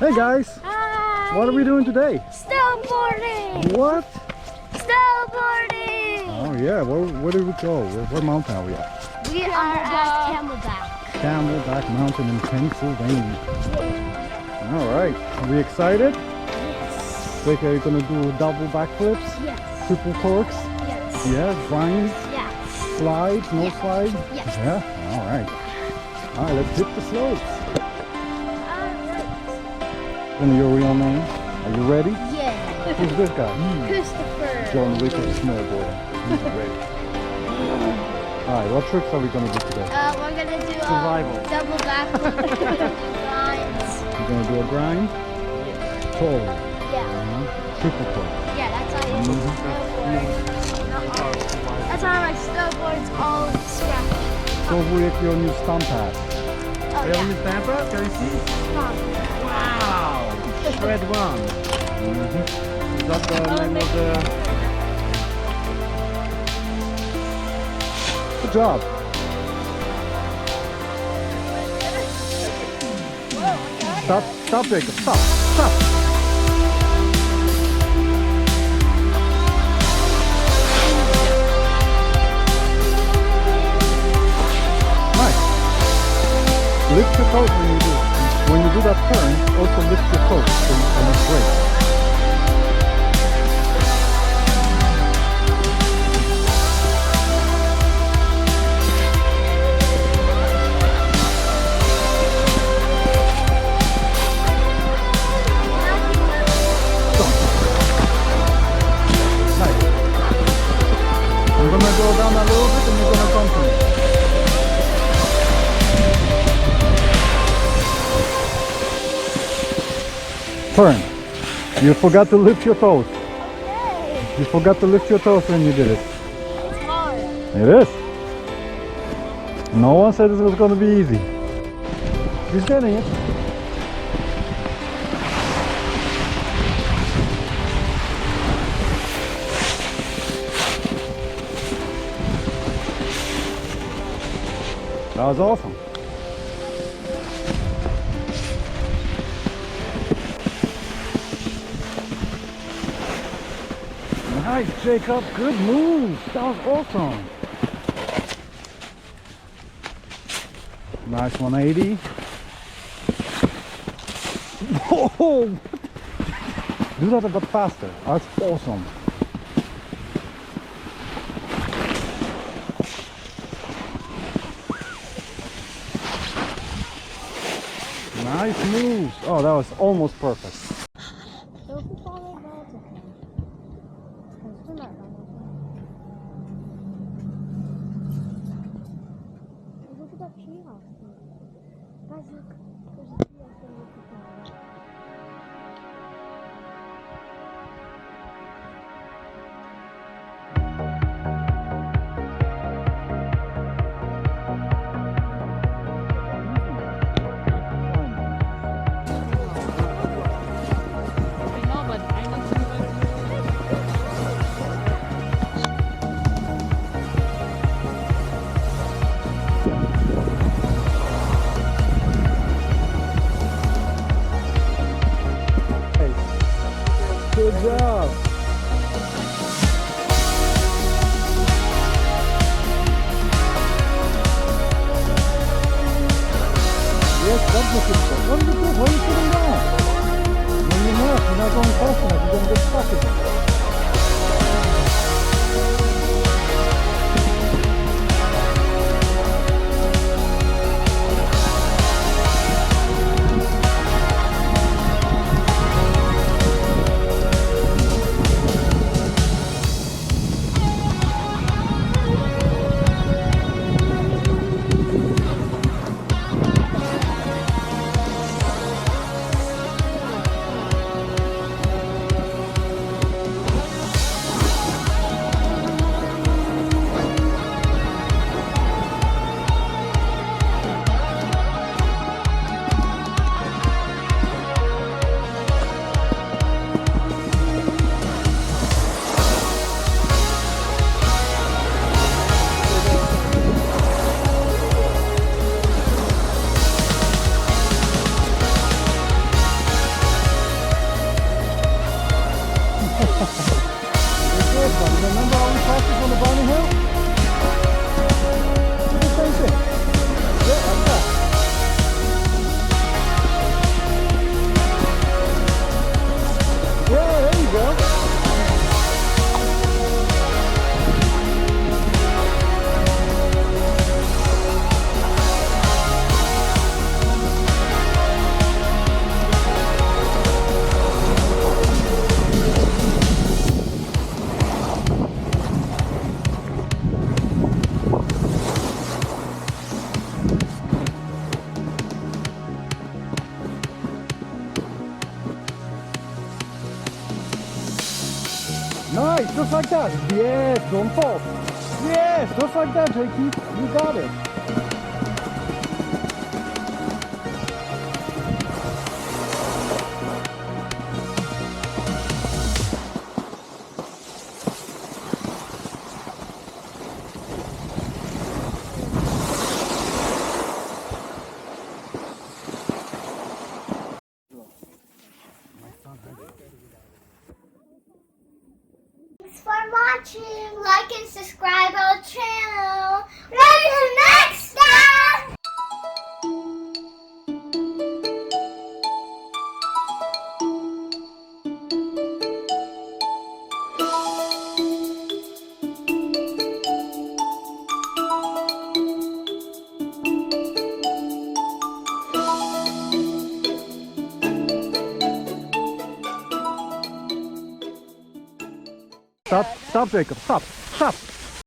Hey guys! Hi! What are we doing today? Snowboarding! What? Snowboarding! Oh yeah, where did we go? What mountain are we at? We are at Camelback. Camelback Mountain in Pennsylvania. Alright, are we excited? Yes. Like, are you gonna do double backflips? Yes. Triple corks? Yes. Yeah, grinds? Yes. Slides? No slides? Yes. Yeah? Alright. Alright, let's hit the slopes. And your real name? Are you ready? Yeah. Who's this guy? Christopher. John Wick of snowboarding. He's ready. Alright, what tricks are we gonna do today? We're gonna do Survival. double backflip grinds. You're gonna do a grind? Totally. Yeah. Triple cork. Yeah, that's how you snowboard. That's how my snowboard's all scratched. So with your new stump pad. Oh, Have yeah. you stamper? Can you see? Stop. Wow! Shred one. Is that the name of the... Good job. Stop, stop, Jacob, stop, stop. Nice. Lift your toes when you do. When you do that turn, also lift your toes so you can brake. Nice. I'm gonna go down a little bit and you're gonna come to me. Turn. You forgot to lift your toes. Okay. You forgot to lift your toes when you did it. It's hard. It is. No one said this was gonna be easy. He's getting it. That was awesome. Nice, Jacob. Good move. That was awesome. Nice 180. Whoa! Do that a bit faster. That's awesome. Nice moves. Oh, that was almost perfect. Look at that tree house. Guys, look. There's a tree house there. Good job. Yes, that's the good. What are you doing? Why are you sitting down? When you're not going fast enough, you're going to get stuck again. just like that. Yes, don't fall. Yes, just like that, Jakey. You got it. Thanks for watching. Like and subscribe our channel. Until next time. Stop, Jacob, stop.